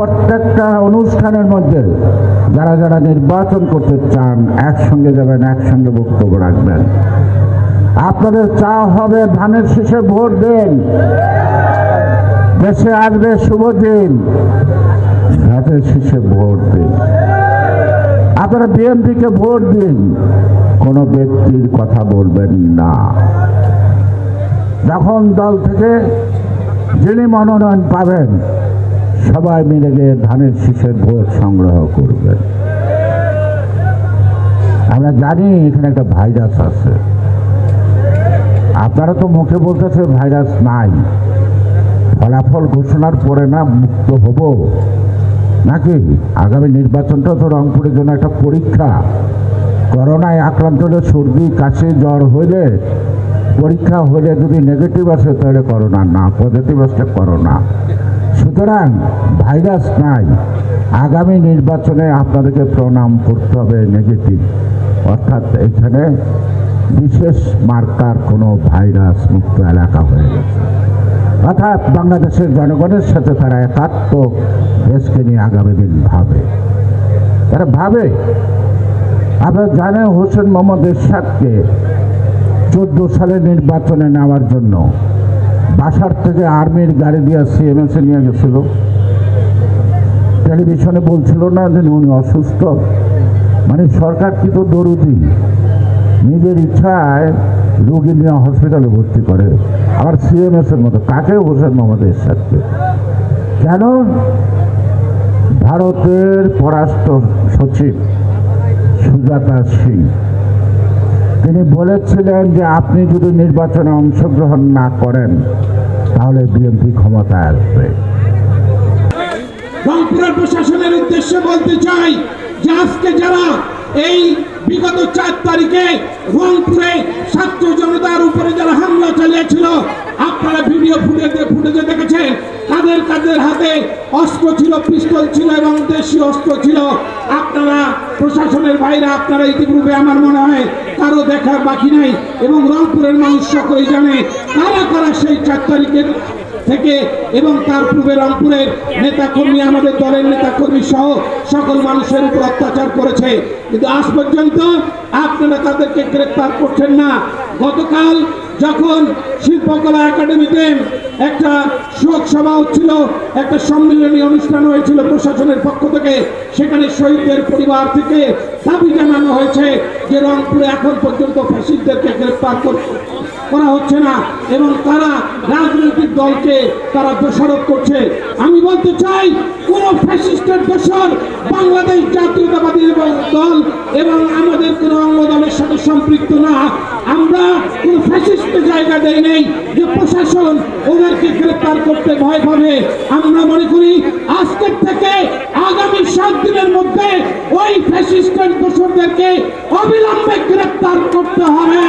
প্রত্যেকটা অনুষ্ঠানের মধ্যে যারা যারা নির্বাচন করতে চান একসঙ্গে যাবেন, একসঙ্গে বক্তব্য রাখবেন। আপনাদের চাওয়া হবে ধানের শীষে ভোট দিন, দেশে আসবে শুভ দিন, ধানের শীষে ভোট দিন। আপনারা বিএনপিকে ভোট দিন, কোনো ব্যক্তির কথা বলবেন না। যখন দল থেকে যিনি মনোনয়ন পাবেন সবাই মিলে গিয়ে ধানের শীষের ভোট সংগ্রহ করবেন। আমরা জানি এখানে একটা ভাইরাস আছে, আপনারা তো মুখে বলতেছে ভাইরাস নাই, ফলাফল ঘোষণার পরে না মুক্ত হব নাকি? আগামী নির্বাচনটা তো রংপুরের জন্য একটা পরীক্ষা। করোনায় আক্রান্ত হলে সর্দি কাশি জ্বর হইলে পরীক্ষা হলে যদি নেগেটিভ আসে তাহলে করোনা না, পজিটিভ আসলে করোনা। সুতরাং ভাইরাস নাই। আগামী নির্বাচনে আপনাদেরকে প্রণাম করতে হবে নেগেটিভ, অর্থাৎ এখানে বিশেষ মার্কার কোনো ভাইরাস মুক্ত এলাকা হয়ে গেছে। অর্থাৎ বাংলাদেশের জনগণের সাথে তারা একাত্ম দেশকে নিয়ে আগামী দিন ভাবে, তারা ভাবে। আপনারা জানেন হোসেন মোহাম্মদ এরশাদকে 14 সালে নির্বাচনে নেওয়ার জন্য বাসার থেকে আর্মির গাড়ি দিয়ে সিএমএসে নিয়ে গেছিল। টেলিভিশনে বলছিল না যে উনি অসুস্থ। মানে সরকার কি তো দরুদি, নিজের ইচ্ছায় রোগী নিয়ে হসপিটালে ভর্তি করে, আবার সিএমএসের মতো। কাকে? হোসেন মোহাম্মদ এরশাদকে। কেন? ভারতের পররাষ্ট্র সচিব সুজাতা সিং তিনি বলেছিলেন যে আপনি যদি নির্বাচনে অংশগ্রহণ না করেন তাহলে বিএনপি ক্ষমতায় আসবে। রংপুরের প্রশাসনের উদ্দেশ্যে বলতে চাই যে আজকে যারা এই বিগত 4 তারিখে রংপুরে ছাত্র জনতার উপরে যারা হামলা চালিয়েছিল, আপনারা ভিডিও ফুটেজে দেখেছেন কাদের হাতে অস্ত্র ছিল, পিস্তল ছিল এবং দেশীয় অস্ত্র ছিল। আপনারা প্রশাসনের বাইরে আপনারা ইতিপূর্বে আমার মনে হয় কারো দেখার বাকি নাই, এবং রংপুরের মানুষ সকলেই জানে কারা সেই 4 তারিখের থেকে এবং তার পূর্বে রংপুরের নেতাকর্মী, আমাদের দলের নেতাকর্মী সহ সকল মানুষের উপর অত্যাচার করেছে। কিন্তু আজ পর্যন্ত আপনারা তাদেরকে গ্রেফতার করছেন না। গতকাল যখন শিল্পকলা একাডেমিতে একটা শোক সভা হচ্ছিল, একটা সম্মিলনী অনুষ্ঠান হয়েছিল প্রশাসনের পক্ষ থেকে, সেখানে শহীদদের পরিবার থেকে দাবি জানানো হয়েছে যে রংপুরে এখন পর্যন্ত ফ্যাসিস্টদেরকে গ্রেফতার করা হচ্ছে না এবং তারা রাজনৈতিক দলকে তারা দোষারোপ করছে। আমি বলতে চাই কোন ফ্যাসিস্টের দোষর বাংলাদেশ জাতীয়তাবাদী দল এবং আমাদের কোন অঙ্গ দলের সাথে সম্পৃক্ত না। আমরা কোন ফ্যাসিস্টের জায়গা দেই নেই যে প্রশাসন ওদেরকে গ্রেফতার করতে ভয় পাবে। আমরা মনে করি আজকের থেকে আগামী 7 দিনের মধ্যে ওই ফ্যাসিস্টের দোষরদেরকে অবিলম্বে গ্রেফতার করতে হবে।